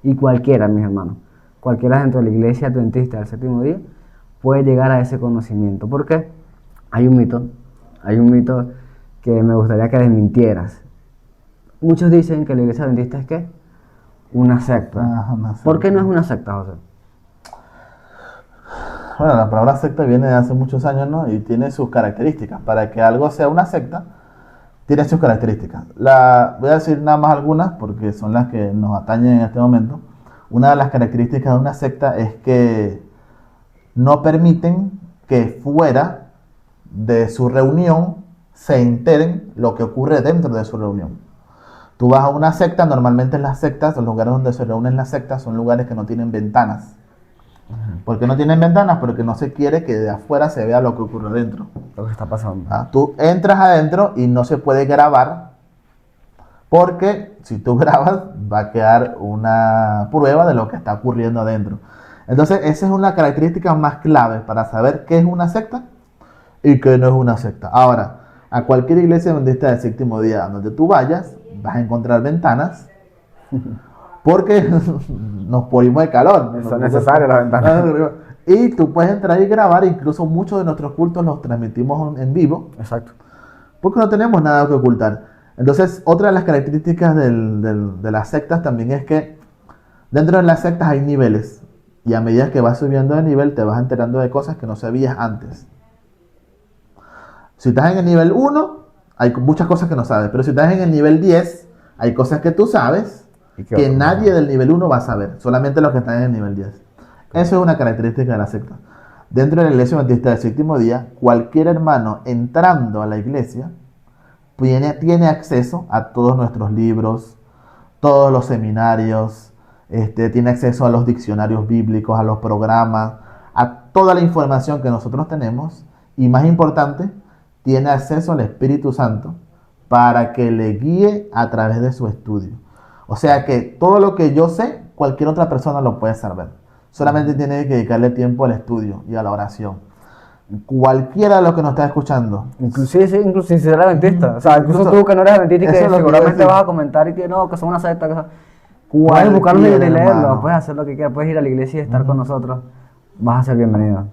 Y cualquiera, mis hermanos, cualquiera dentro de la iglesia adventista del séptimo día puede llegar a ese conocimiento. ¿Por qué? Hay un mito que me gustaría que desmintieras. Muchos dicen que la iglesia adventista es ¿qué? Una secta. Una secta. ¿Por qué no es una secta, José? Bueno, la palabra secta viene de hace muchos años, ¿no? Y tiene sus características. Para que algo sea una secta, tiene sus características. Voy a decir nada más algunas porque son las que nos atañen en este momento. Una de las características de una secta es que no permiten que fuera de su reunión se enteren lo que ocurre dentro de su reunión. Tú vas a una secta, normalmente las sectas, los lugares donde se reúnen las sectas son lugares que no tienen ventanas. ¿Por qué no tienen ventanas? Porque no se quiere que de afuera se vea lo que ocurre dentro. Lo que está pasando. Tú entras adentro y no se puede grabar porque si tú grabas va a quedar una prueba de lo que está ocurriendo adentro. Entonces esa es una característica más clave para saber qué es una secta y qué no es una secta. Ahora, a cualquier iglesia adventista del séptimo día donde tú vayas, vas a encontrar ventanas porque nos morimos de calor. Son necesarias las ventanas. Y tú puedes entrar y grabar, incluso muchos de nuestros cultos los transmitimos en vivo. Exacto. Porque no tenemos nada que ocultar. Entonces, otra de las características de las sectas también es que dentro de las sectas hay niveles. Y a medida que vas subiendo de nivel, te vas enterando de cosas que no sabías antes. Si estás en el nivel 1, hay muchas cosas que no sabes. Pero si estás en el nivel 10, hay cosas que tú sabes que nadie del nivel 1 va a saber. Solamente los que están en el nivel 10. Eso es una característica de la secta. Dentro de la iglesia adventista del séptimo día, cualquier hermano entrando a la iglesia tiene acceso a todos nuestros libros, todos los seminarios, tiene acceso a los diccionarios bíblicos, a los programas, a toda la información que nosotros tenemos y más importante, tiene acceso al Espíritu Santo para que le guíe a través de su estudio. O sea que todo lo que yo sé, cualquier otra persona lo puede saber. Solamente tiene que dedicarle tiempo al estudio y a la oración. Cualquiera de los que nos está escuchando. Inclusive sin ser adventista. O sea, incluso tú que no eres adventista y que seguramente vas a comentar y que no, que son una secta. Que puedes buscarlo y leerlo, puedes hacer lo que quieras, puedes ir a la iglesia y estar con nosotros. Vas a ser bienvenido.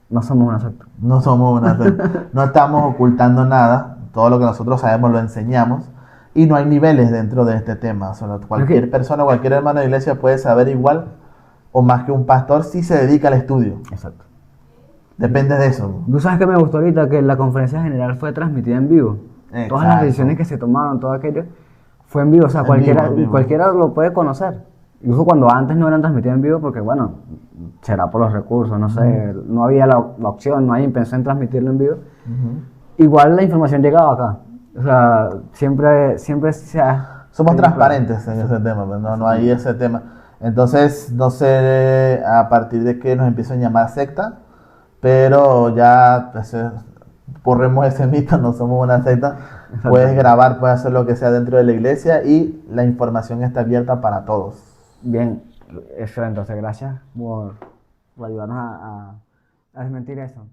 No somos una secta. No somos una secta. No estamos ocultando nada. Todo lo que nosotros sabemos lo enseñamos. Y no hay niveles dentro de este tema. O sea, cualquier persona, cualquier hermano de iglesia puede saber igual o más que un pastor si se dedica al estudio. Exacto. Depende de eso. ¿Tú sabes qué me gustó ahorita? Que la conferencia general fue transmitida en vivo. Exacto. Todas las decisiones que se tomaron, todo aquello, fue en vivo. O sea, cualquiera lo puede conocer. Incluso cuando antes no eran transmitidas en vivo porque, bueno, será por los recursos, no sé, no había la opción, nadie pensó en transmitirlo en vivo. Igual la información llegaba acá. O sea, siempre se ha... Somos transparentes en ese tema, pero no hay ese tema. Entonces, no sé a partir de qué nos empiezan a llamar secta, pero ya pues, borremos ese mito, no somos una secta. Puedes grabar, puedes hacer lo que sea dentro de la iglesia y la información está abierta para todos. Bien, excelente. Entonces, gracias por ayudarnos a desmentir eso.